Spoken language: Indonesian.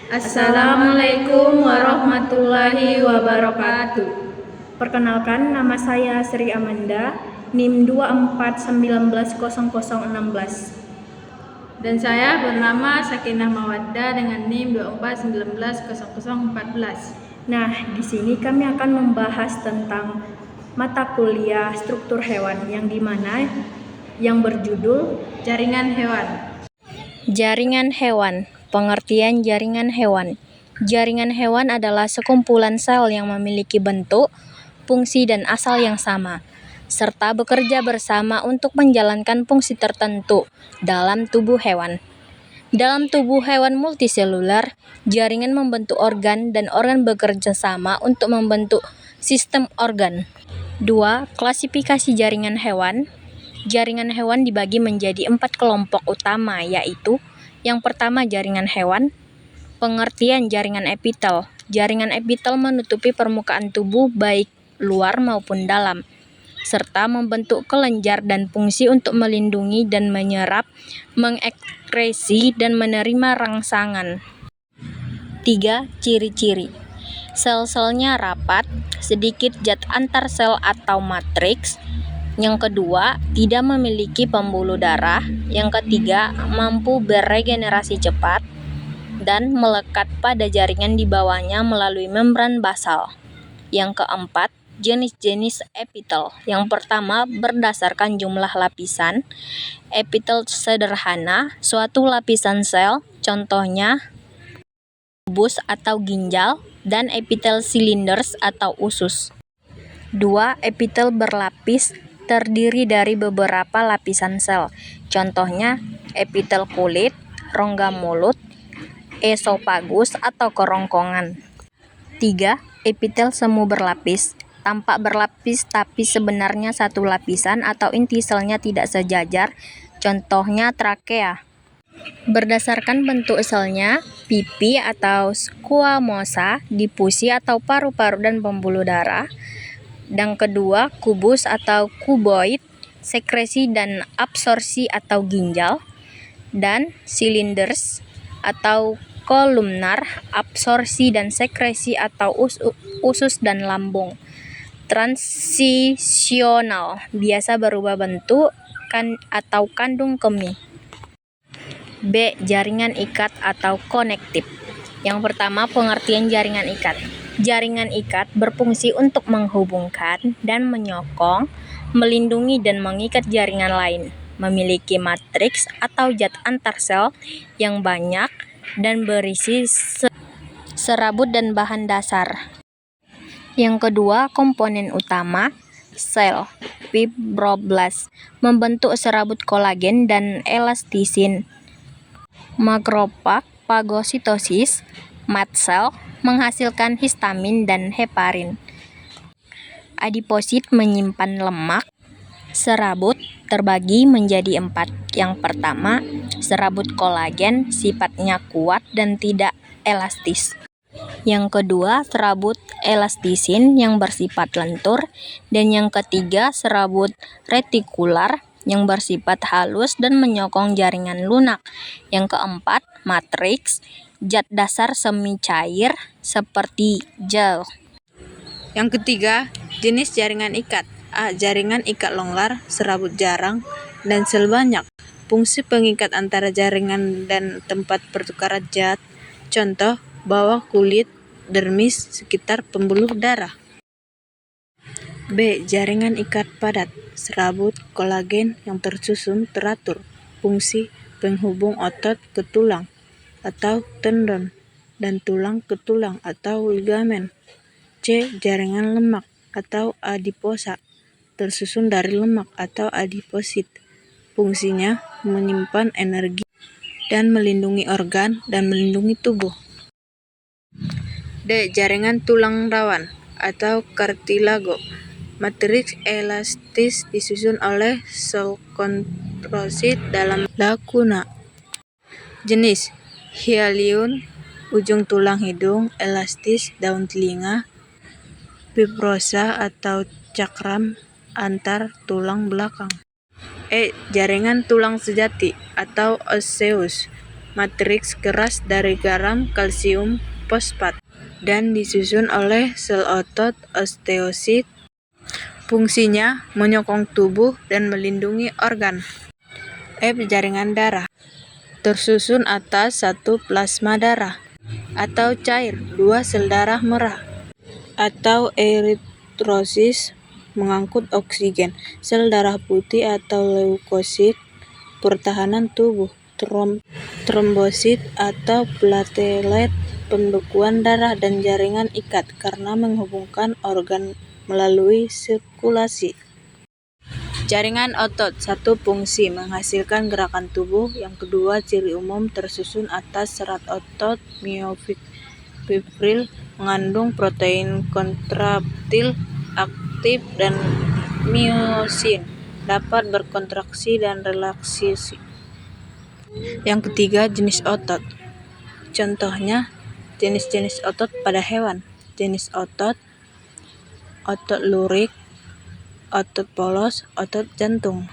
Assalamualaikum warahmatullahi wabarakatuh. Perkenalkan, nama saya Sri Amanda, NIM 24190016. Dan saya bernama Sakinah Mawaddah dengan NIM 24190014. Nah, di sini kami akan membahas tentang mata kuliah struktur hewan yang berjudul Jaringan Hewan. Jaringan hewan. Pengertian jaringan hewan. Jaringan hewan adalah sekumpulan sel yang memiliki bentuk, fungsi, dan asal yang sama, serta bekerja bersama untuk menjalankan fungsi tertentu dalam tubuh hewan. Dalam tubuh hewan multiselular, jaringan membentuk organ dan organ bekerja sama untuk membentuk sistem organ. 2. Klasifikasi jaringan hewan. Jaringan hewan dibagi menjadi 4 kelompok utama, yaitu yang pertama jaringan hewan. Pengertian jaringan epitel. Jaringan epitel menutupi permukaan tubuh baik luar maupun dalam, serta membentuk kelenjar dan fungsi untuk melindungi dan menyerap, mengekskresi, dan menerima rangsangan. 3. Ciri-ciri. Sel-selnya rapat, sedikit zat antar sel atau matriks. Yang kedua, tidak memiliki pembuluh darah. Yang ketiga, mampu beregenerasi cepat dan melekat pada jaringan di bawahnya melalui membran basal. Yang keempat, jenis-jenis epitel. Yang pertama, berdasarkan jumlah lapisan. Epitel sederhana, suatu lapisan sel, contohnya kubus atau ginjal, dan epitel silinders atau usus. 2. Epitel berlapis, terdiri dari beberapa lapisan sel, contohnya epitel kulit, rongga mulut, esofagus atau kerongkongan. 3. Epitel semu berlapis, tampak berlapis tapi sebenarnya satu lapisan atau inti selnya tidak sejajar, contohnya trakea. Berdasarkan bentuk selnya, pipi atau squamosa, difusi atau paru-paru dan pembuluh darah. Dan kedua, kubus atau kuboid, sekresi dan absorpsi atau ginjal. Dan silinders atau kolumnar, absorpsi dan sekresi atau usus dan lambung. Transisional, biasa berubah bentuk atau kandung kemih. B. Jaringan ikat atau konektif. Yang pertama, pengertian jaringan ikat. Jaringan ikat berfungsi untuk menghubungkan dan menyokong, melindungi dan mengikat jaringan lain, memiliki matriks atau zat antar sel yang banyak dan berisi serabut dan bahan dasar. Yang kedua, komponen utama, sel fibroblast, membentuk serabut kolagen dan elastisin. Makrofag, fagositosis, mast cell, menghasilkan histamin dan heparin. Adiposit menyimpan lemak. Serabut terbagi menjadi 4. Yang pertama, serabut kolagen, sifatnya kuat dan tidak elastis. Yang kedua, serabut elastisin yang bersifat lentur. Dan yang ketiga, serabut retikular yang bersifat halus dan menyokong jaringan lunak. Yang keempat, matriks, zat dasar semi cair seperti gel. Yang ketiga, jenis jaringan ikat. A. Jaringan ikat longgar, serabut jarang, dan sel banyak. Fungsi pengikat antara jaringan dan tempat pertukaran zat. Contoh, bawah kulit, dermis, sekitar pembuluh darah. B. Jaringan ikat padat, serabut kolagen yang tersusun teratur. Fungsi penghubung otot ke tulang atau tendon dan tulang ke tulang atau ligamen. C. Jaringan lemak atau adiposa, tersusun dari lemak atau adiposit. Fungsinya menyimpan energi dan melindungi organ dan melindungi tubuh. D. Jaringan tulang rawan atau kartilago, matriks elastis disusun oleh sel kondrosit dalam lakuna. Jenis: hyalin, ujung tulang hidung, elastis, daun telinga, fibrosa atau cakram antar tulang belakang. E. Jaringan tulang sejati atau osseous, matriks keras dari garam, kalsium, fosfat, dan disusun oleh sel otot osteosit. Fungsinya menyokong tubuh dan melindungi organ. F. Jaringan darah. Tersusun atas 1 plasma darah atau cair, 2 sel darah merah atau eritrosit mengangkut oksigen, sel darah putih atau leukosit pertahanan tubuh, trombosit atau platelet pembekuan darah, dan jaringan ikat karena menghubungkan organ melalui sirkulasi. Jaringan otot. 1. Fungsi menghasilkan gerakan tubuh. Yang kedua, ciri umum tersusun atas serat otot myofibril mengandung protein kontraktil aktif dan miosin, dapat berkontraksi dan relaksasi. Yang ketiga, jenis otot. Contohnya, jenis-jenis otot pada hewan. Jenis otot lurik, otot polos, otot jantung.